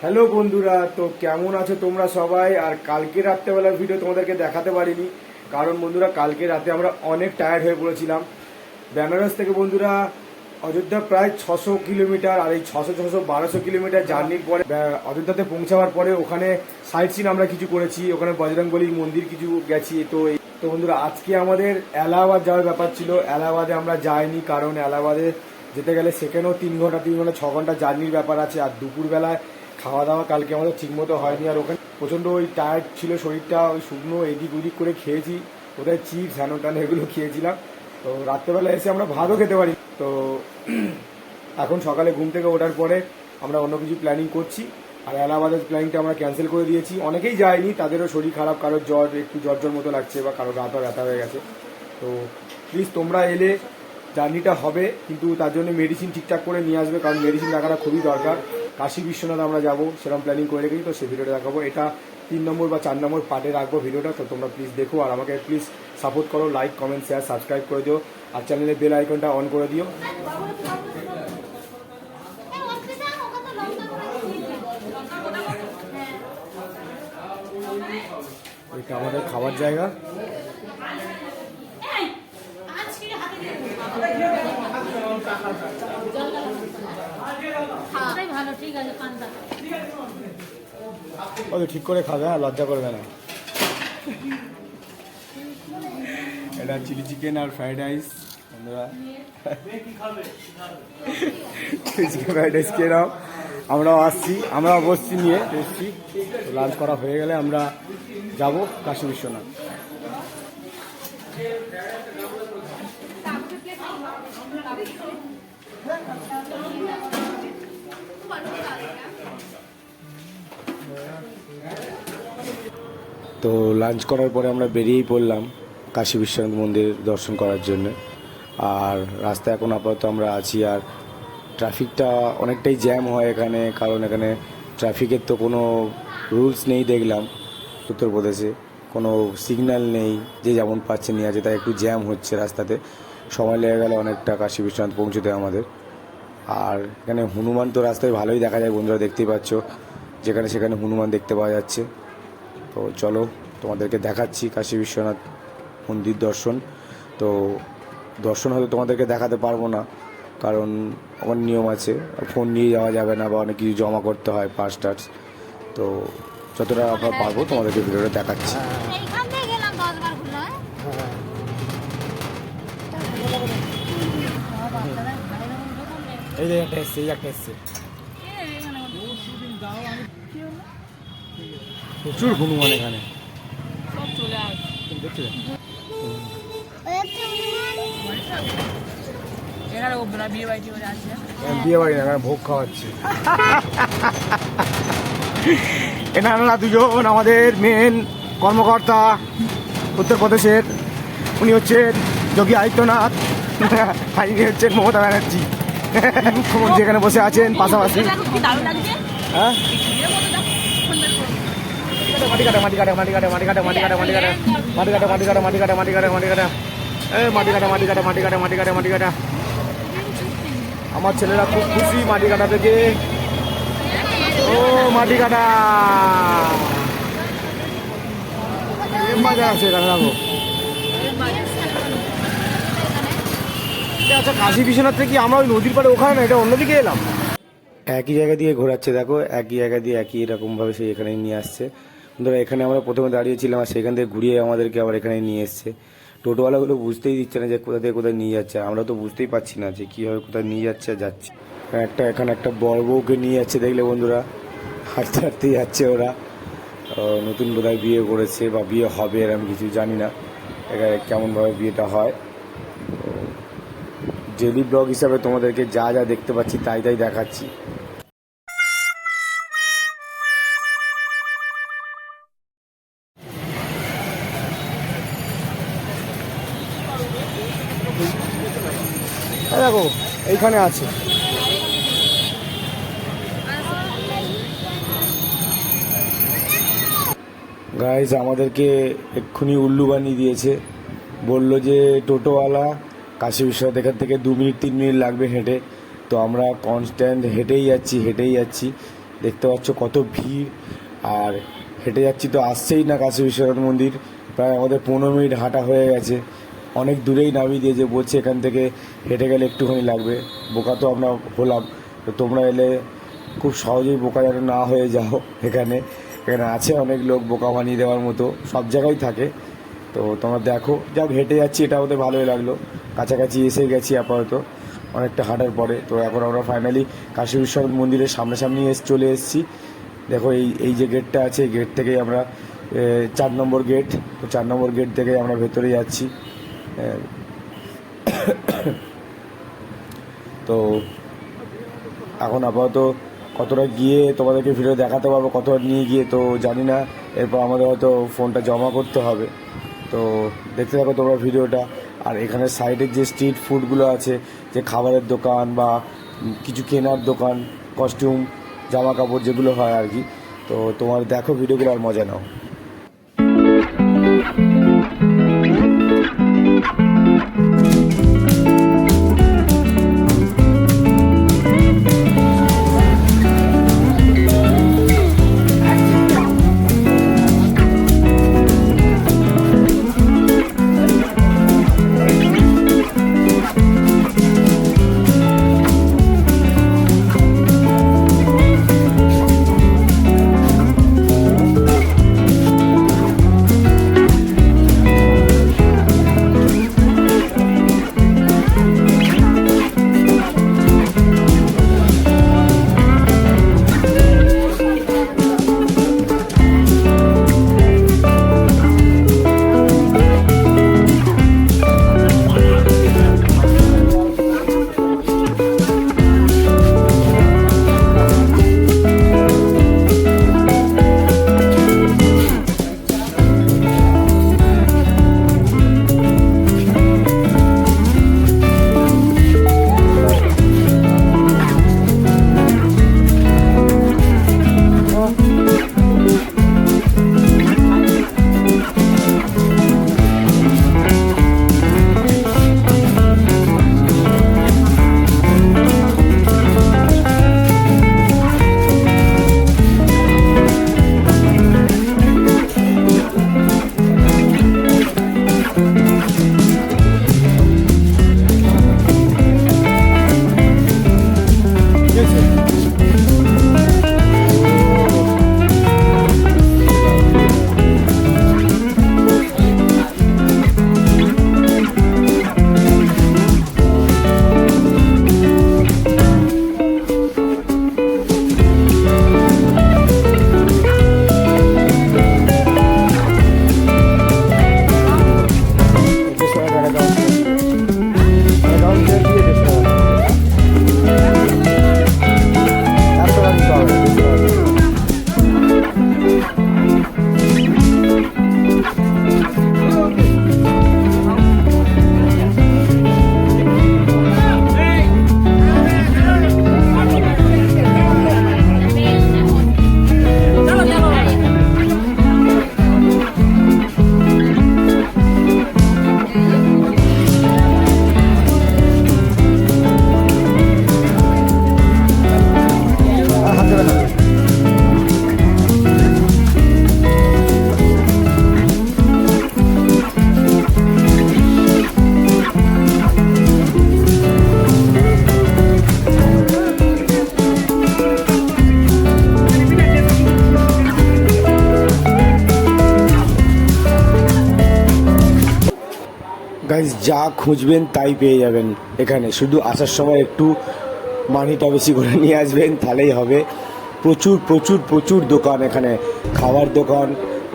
Hello বন্ধুরা, তো কেমন আছো তোমরা সবাই? আর কালকে রাত্রেবেলার ভিডিও তোমাদেরকে দেখাতে পারিনি, কারণ বন্ধুরা কালকে রাতে আমরা অনেক টায়ার্ড হয়ে পড়েছিলাম। বেনারস থেকে বন্ধুরা অযোধ্যা প্রায় 600 কিলোমিটার, আর এই 600-1200 কিলোমিটার জার্নির পরে অযোধ্যাতে পৌঁছাবার পরে ওখানে সাইট সিন আমরা কিছু করেছি, ওখানে বজরংবলীর মন্দির কিছু গেছি। তো বন্ধুরা আজকে আমাদের এলাহাবাদ যাওয়ার ব্যাপার ছিল। এলাহাবাদে আমরা যাইনি, কারণ এলাহাবাদে যেতে গেলে সেখানেও 3 ঘন্টা 6 ঘন্টা জার্নির ব্যাপার আছে। আর দুপুরবেলায় খাওয়া দাওয়া কালকে আমাদের ঠিকমতো হয়নি, আর ওখানে প্রচণ্ড ওই টায়ার্ড ছিল শরীরটা, ওই শুকনো এদিক ওদিক করে খেয়েছি, কোথায় চিপস হ্যানো ট্যানো এগুলো খেয়েছিলাম। তো রাত্রেবেলা এসে আমরা ভাতও খেতে পারি। তো এখন সকালে ঘুম থেকে ওঠার পরে আমরা অন্য কিছু প্ল্যানিং করছি, আর এলাহাবাদের প্ল্যানিংটা আমরা ক্যান্সেল করে দিয়েছি। অনেকেই যায়নি, তাদেরও শরীর খারাপ, কারোর জ্বর, একটু জ্বর মতো লাগছে, বা কারোর গা ব্যথা হয়ে গেছে। তো প্লিজ তোমরা এলে জার্নিটা হবে, কিন্তু তার জন্য মেডিসিন ঠিকঠাক করে নিয়ে আসবে, কারণ মেডিসিন রাখাটা খুবই দরকার। কাশী বিশ্বনাথ আমরা যাবো, সেরকম প্ল্যানিং করে রেখেছি, তো সেই ভিডিওটা দেখাবো। এটা 3 নম্বর বা 4 নম্বর পার্টে রাখবো ভিডিওটা। তো তোমরা প্লিজ দেখো, আর আমাকে প্লিজ সাপোর্ট করো, লাইক কমেন্ট শেয়ার সাবস্ক্রাইব করে দিও, আর চ্যানেলের বেল আইকনটা অন করে দিও। এটা আমাদের খাবার জায়গা। ঠিক করে খাবে, লজ্জা করবে না। এটা চিলি চিকেন আর ফ্রাইড রাইস বন্ধুরা, চিলি চিকেন ফ্রাইড রাইস খেয়ে নাও। আমরাও আসছি, আমরা বসছি নিয়ে এসছি। লাঞ্চ করা হয়ে গেলে আমরা যাব কাশী বিশ্বনাথ। তো লাঞ্চ করার পরে আমরা বেরিয়েই পড়লাম কাশী বিশ্বনাথ মন্দির দর্শন করার জন্য। আর রাস্তায় এখন আপাতত আমরা আছি, আর ট্রাফিকটা অনেকটাই জ্যাম হয় এখানে, কারণ এখানে ট্রাফিকের তো কোনো রুলস নেই দেখলাম। উত্তরপ্রদেশে কোনো সিগন্যাল নেই, যে যেমন পাচ্ছে নিয়ে আছে, তাই একটু জ্যাম হচ্ছে রাস্তাতে। সময় লেগে গেল অনেকটা কাশী বিশ্বনাথ পৌঁছতে আমাদের। আর এখানে হনুমান তো রাস্তায় ভালোই দেখা যায় বন্ধুরা, দেখতেই পাচ্ছ, যেখানে সেখানে হনুমান দেখতে পাওয়া যাচ্ছে। তো চলো তোমাদেরকে দেখাচ্ছি কাশী বিশ্বনাথ মন্দির দর্শন। তো দর্শন হয়তো তোমাদেরকে দেখাতে পারবো না, কারণ আমার নিয়ম আছে, ফোন নিয়ে যাওয়া যাবে না, বা অনেক কিছু জমা করতে হয়, পাস টাস। তো যতটা আমরা পারবো তোমাদেরকে ভিডিওটা দেখাচ্ছি। এই যে একটা এসছে, এই একটা এসছে, প্রচুর হনুমান এখানে। বিয়ে বাড়ি না, ভোগ খাওয়াচ্ছে। এনারা দুজন আমাদের মেন কর্মকর্তা উত্তরপ্রদেশের। উনি হচ্ছেন যোগী আদিত্যনাথ, আর ইনি হচ্ছেন মমতা ব্যানার্জি, মুখ্যমন্ত্রী এখানে বসে আছেন পাশাপাশি। হ্যাঁ, মাটি কাটা মাটি কাটা মাটি কাটা মাটি কাটা মাটি কাটা মাটি কাটা মাটি কাটা মাটি কাটা মাটি কাটা মাটি কাটা মাটি কাটা মাটি কাটা মাটি কাটা মাটি কাটা মাটি কাটা মাটি কাটা। আমার ছেলেরা খুব খুশি মাটি কাটা থেকে। ও মাটি কাটা মজা আছে এখানে, রাখো। আচ্ছা, কাশী বিশ্বনাথ থেকে আমরা ওই নদীর পাড়ে ওখানে না, এটা অন্যদিকে এলাম। একই জায়গা দিয়ে ঘোরাচ্ছে, দেখো একই জায়গা দিয়ে একই এরকমভাবে সে এখানে নিয়ে আসছে। ধরো এখানে আমরা প্রথমে দাঁড়িয়েছিলাম, আর সেখান থেকে ঘুরিয়ে আমাদেরকে আবার এখানে নিয়ে এসছে। টোটোওয়ালাগুলো বুঝতেই দিচ্ছে না যে কোথা থেকে কোথায় নিয়ে যাচ্ছে, আমরা তো বুঝতেই পারছি না যে কীভাবে কোথায় নিয়ে যাচ্ছে যাচ্ছে। এখানে একটা বড় বউকে নিয়ে যাচ্ছে, দেখলে বন্ধুরা, হাঁটতে হাঁটতেই যাচ্ছে ওরা। নতুন বোধহয় বিয়ে করেছে বা বিয়ে হবে, এরকম কিছু জানি না এখানে কেমনভাবে বিয়েটা হয়। ডেলি ব্লগ হিসাবে তোমাদেরকে যা যা দেখতে পাচ্ছি তাই দেখাচ্ছি। দেখো এইখানে আছে। গাইজ আমাদেরকে এক্ষুনি উল্লু বানিয়ে দিয়েছে, বললো যে টোটোওয়ালা কাশী বিশ্বনাথ এখান থেকে 2 মিনিট 3 মিনিট লাগবে হেঁটে। তো আমরা কনস্ট্যান্ট হেঁটেই যাচ্ছি। দেখতে পাচ্ছ কত ভিড়। আর হেঁটে যাচ্ছি তো আসছেই না কাশী বিশ্বনাথ মন্দির, প্রায় আমাদের 15 মিনিট হাঁটা হয়ে গেছে। অনেক দূরেই নামিয়ে দিয়েছে, বলছে এখান থেকে হেঁটে গেলে একটুখানি লাগবে। বোকা তো আমরা হলাম, তো তোমরা এলে খুব সহজেই বোকা যেন না হয়ে যাও। এখানে আছে অনেক লোক বোকা বানিয়ে দেওয়ার মতো, সব জায়গায় থাকে। তো তোমরা দেখো, যাক হেঁটে যাচ্ছি, এটা আমাদের ভালোই লাগলো। কাছাকাছি এসে গেছি আপাতত অনেকটা হাঁটার পরে। তো এখন আমরা ফাইনালি কাশী বিশ্বনাথ মন্দিরের সামনাসামনি চলে এসেছি। দেখো এই যে গেটটা আছে, এই গেট থেকেই আমরা 4 নম্বর গেট, তো 4 নম্বর গেট থেকে আমরা ভেতরে যাচ্ছি। তো এখন আপাতত কতটা গিয়ে তোমাদেরকে ভিডিও দেখাতে পারবো, কতটা নিয়ে গিয়ে তো জানি না। এরপর আমাদের হয়তো ফোনটা জমা করতে হবে। তো দেখতে থাকো তোমরা ভিডিওটা। আর এখানে সাইডের যে স্ট্রিট ফুডগুলো আছে, যে খাবারের দোকান বা কিছু কেনার দোকান, কস্টিউম, জামা কাপড় যেগুলো হয় আর কি, তো তোমার দেখো ভিডিওগুলো আর মজা নাও। গাইজ, যা খুঁজবেন তাই পেয়ে যাবেন এখানে। শুধু আসার সময় একটু মানিটা বেশি করে নিয়ে আসবেন, তাহলেই হবে। প্রচুর প্রচুর প্রচুর দোকান এখানে, খাবার দোকান,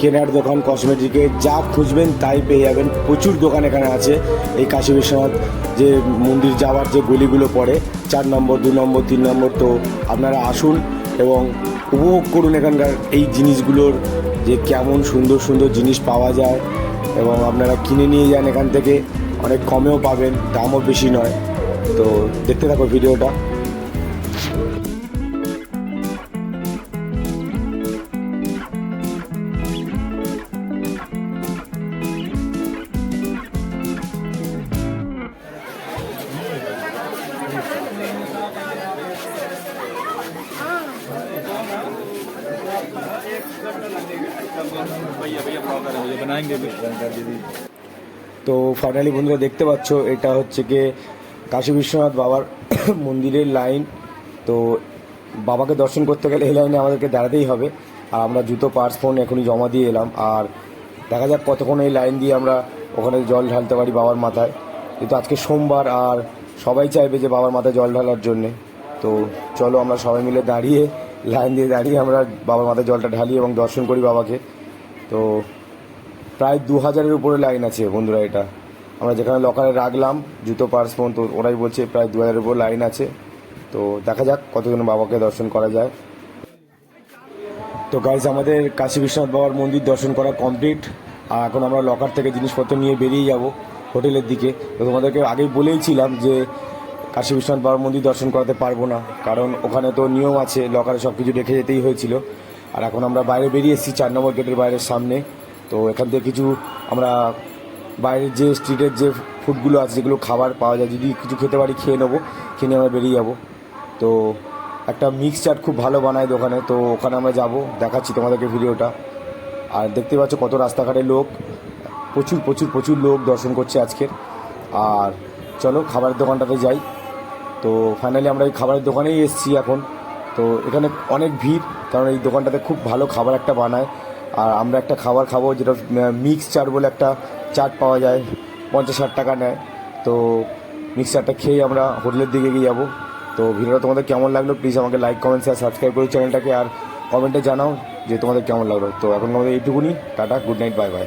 কেনার দোকান, কসমেটিকের, যা খুঁজবেন তাই পেয়ে যাবেন। প্রচুর দোকান এখানে আছে। এই কাশী বিশ্বনাথ যে মন্দির যাওয়ার যে গলিগুলো পড়ে, 4 নম্বর, 2 নম্বর, 3 নম্বর, তো আপনারা আসুন এবং উপভোগ করুন এখানকার এই জিনিসগুলোর, যে কেমন সুন্দর সুন্দর জিনিস পাওয়া যায়। এবং আপনারা কিনে নিয়ে যান এখান থেকে, অনেক কমেও পাবেন, দামও বেশি নয়। তো দেখতে থাকো ভিডিওটা। भैया भैया ब्लॉगर है मुझे बनाएंगे भी। তো ফাইনালি বন্ধুরা দেখতে পাচ্ছ এটা হচ্ছে গিয়ে কাশী বিশ্বনাথ বাবার মন্দিরের লাইন। তো বাবাকে দর্শন করতে গেলে এই লাইনে আমাদেরকে দাঁড়াতেই হবে। আর আমরা জুতো পার্স ফোন এখনই জমা দিয়ে এলাম। আর দেখা যাক কতক্ষণ এই লাইন দিয়ে আমরা ওখানে জল ঢালতে পারি বাবার মাথায়। কিন্তু আজকে সোমবার আর সবাই চাইবে যে বাবার মাথায় জল ঢালার জন্যে। তো চলো আমরা সবাই মিলে দাঁড়িয়ে লাইন দিয়ে দাঁড়িয়ে আমরা বাবার মাথায় জলটা ঢালি এবং দর্শন করি বাবাকে। তো প্রায় 2000-এর উপরে লাইন আছে বন্ধুরা। এটা আমরা যেখানে লকারে রাখলাম জুতো পার্স ফোন, তো ওরাই বলছে প্রায় 2000-এর উপর লাইন আছে। তো দেখা যাক কতজন বাবাকে দর্শন করা যায়। তো গাইজ আমাদের কাশী বিশ্বনাথ বাবার মন্দির দর্শন করা কমপ্লিট। আর এখন আমরা লকার থেকে জিনিসপত্র নিয়ে বেরিয়ে যাব হোটেলের দিকে। তো তোমাদেরকে আগেই বলেইছিলাম যে কাশী বিশ্বনাথ বাবার মন্দির দর্শন করাতে পারবো না, কারণ ওখানে তো নিয়ম আছে, লকারে সব কিছু রেখে যেতেই হয়েছিল। আর এখন আমরা বাইরে বেরিয়ে এসেছি 4 নম্বর গেটের বাইরের সামনে। তো এখান থেকে কিছু আমরা বাইরের যে স্ট্রিটের যে ফুডগুলো আছে যেগুলো খাবার পাওয়া যায়, যদি কিছু খেতে পারি খেয়ে নেবো, খেয়ে নিয়ে আমরা বেরিয়ে যাবো। তো একটা মিক্স চাট খুব ভালো বানায় দোকানে, তো ওখানে আমরা যাব, দেখাচ্ছি তোমাদেরকে ভিডিওটা। আর দেখতে পাচ্ছ কত রাস্তাঘাটে লোক, প্রচুর প্রচুর প্রচুর লোক দর্শন করছে আজকের। আর চলো খাবারের দোকানটাতে যাই। তো ফাইনালি আমরা এই খাবারের দোকানেই এসেছি এখন। তো এখানে অনেক ভিড়, কারণ এই দোকানটাতে খুব ভালো খাবার একটা বানায়। আর আমরা একটা খাবার খাবো যেটা মিক্স চাট বলে একটা চাট পাওয়া যায়, 50-60 টাকা নেয়। তো মিক্স চাটটা খেয়ে আমরা হোটেলের দিকে এগিয়ে যাবো। তো ভিডিওটা তোমাদের কেমন লাগলো প্লিজ আমাকে লাইক কমেন্ট শেয়ার সাবস্ক্রাইব করো চ্যানেলটাকে, আর কমেন্টে জানাও যে তোমাদের কেমন লাগলো। তো এখন আমাদের এইটুকুনি, tata, good night, bye bye.